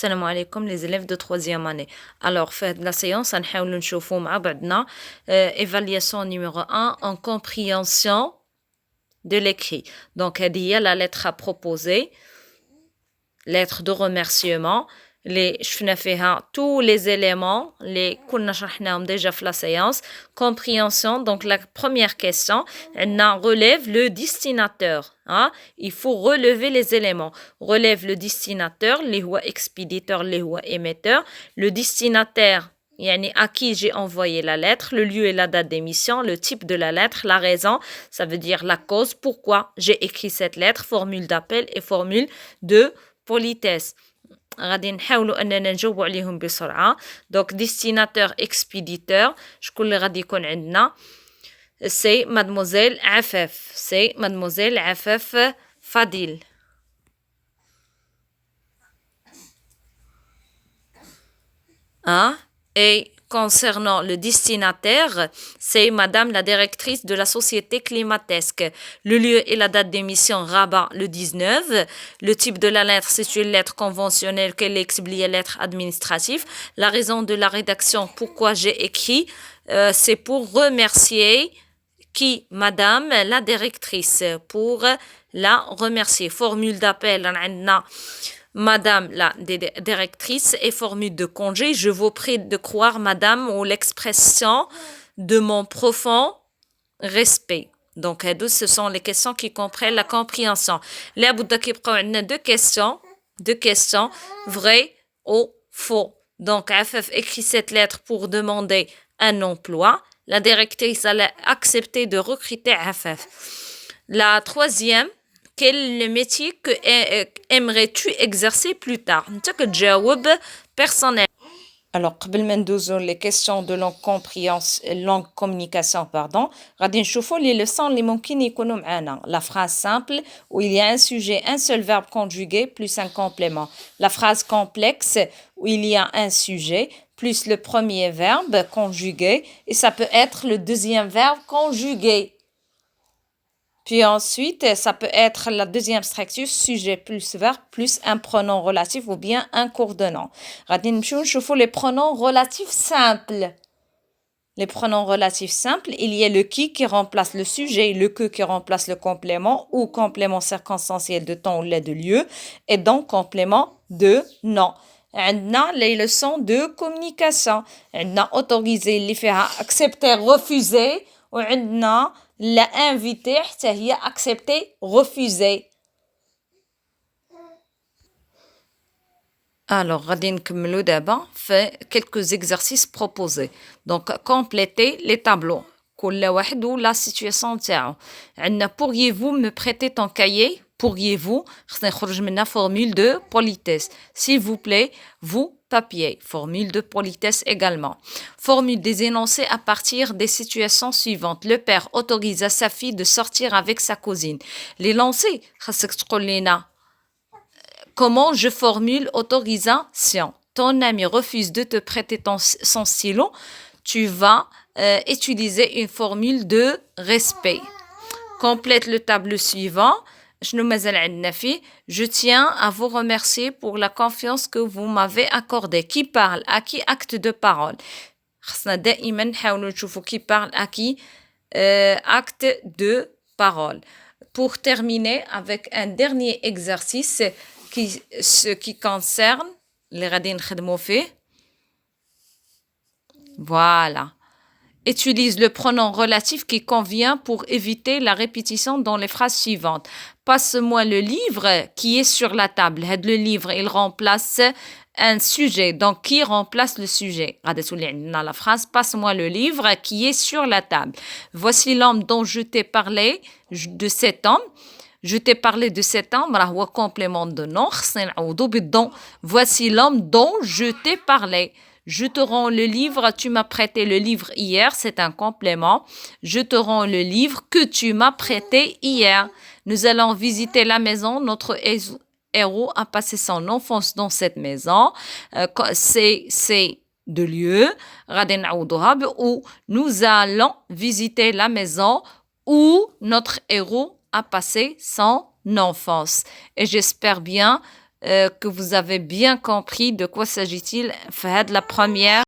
Salam alaikum les élèves de troisième année. Alors, fait la séance, on va نشوفوا مع بعضنا évaluation numéro 1 en compréhension de l'écrit. Donc, il y a la lettre à proposer, lettre de remerciement. شفنا فيها tous les éléments les كنا شرحناهم déjà في la séance. Compréhension, donc la première question, on relève le destinateur. Hein? Il faut relever les éléments. Relève le destinateur, اللي هو expéditeur, اللي هو émetteur. Le destinataire, yani à qui j'ai envoyé la lettre, le lieu et la date d'émission, le type de la lettre, la raison, ça veut dire la cause, pourquoi j'ai écrit cette lettre, formule d'appel et formule de politesse. غادي نحاولوا اننا نجاوبوا عليهم بسرعه. دونك ديستيناتور اكسبيديتور شكون اللي غادي يكون عندنا؟ سي مادموزيل عفاف. سي مادموزيل عفاف فضيل. Et concernant le destinataire, c'est Madame la directrice de la société climatesque. Le lieu et la date d'émission, Rabat, le 19. Le type de la lettre, c'est une lettre conventionnelle qu'elle explique lettre administrative. La raison de la rédaction, pourquoi j'ai écrit, c'est pour remercier qui? Madame la directrice, pour la remercier. Formule d'appel, on a Madame la directrice et formule de congé. Je vous prie de croire, Madame, ou l'expression de mon profond respect. Donc, ce sont les questions qui comprennent la compréhension. Là, on a deux questions, vrai ou faux. Donc, Afef écrit cette lettre pour demander un emploi. La directrice a accepté de recruter Afef. La troisième, quel métier que aimerais-tu exercer plus tard? Tu as جاوب personnel. Alors, قبل ما ندوزو les questions de langue communication, pardon, غادي نشوفوا les leçons اللي ممكن يكونوا معانا. La phrase simple où il y a un sujet, un seul verbe conjugué plus un complément. La phrase complexe où il y a un sujet plus le premier verbe conjugué et ça peut être le deuxième verbe conjugué. Puis ensuite, ça peut être la deuxième structure, sujet plus verbe plus un pronom relatif ou bien un coordonnant. غادي نمشيو نشوفوا les pronoms relatifs simples. Les pronoms relatifs simples, il y a le qui remplace le sujet, le que qui remplace le complément ou complément circonstanciel de temps ou de lieu et donc complément de nom. عندنا les leçons de communication. عندنا autoriser اللي فيها accepter, refuser وعندنا la invité حتى هي accepter, refuser. Alors, غادي نكملوا دابا في quelques exercices proposés. Donc, compléter les tableaux. كل واحد و la situation تاعو. عندنا pourriez-vous me prêter ton cahier? Pourriez-vous خصنا نخرج منها formule de politesse. S'il vous plaît, vous papier. Formule de politesse également. Formule des énoncés à partir des situations suivantes. Le père autorisa sa fille de sortir avec sa cousine. L'énoncé خاصك تقول لنا comment je formule autorisation. Ton ami refuse de te prêter son stylo. Tu vas utiliser une formule de respect. Complète le tableau suivant. Je tiens à vous remercier pour la confiance que vous m'avez accordée. Qui parle? À qui? Acte de parole. Qui parle? À qui? Acte de parole. Pour terminer avec un dernier exercice ce qui concerne les غادي نخدموا فيه. Voilà. Utilise le pronom relatif qui convient pour éviter la répétition dans les phrases suivantes. Passe-moi le livre qui est sur la table. Le livre, il remplace un sujet. Donc, qui remplace le sujet? Dans la phrase, passe-moi le livre qui est sur la table. Voici l'homme dont je t'ai parlé, de cet homme. Je t'ai parlé de cet homme, هو complément de nom. Voici l'homme dont je t'ai parlé. Je te rends le livre, tu m'as prêté le livre hier, c'est un complément. Je te rends le livre que tu m'as prêté hier. Nous allons visiter la maison, notre héros a passé son enfance dans cette maison. C'est de lieu. Où nous allons visiter la maison où notre héros a passé son enfance. Et j'espère bien que vous avez bien compris de quoi s'agit-il. Fahad, la première.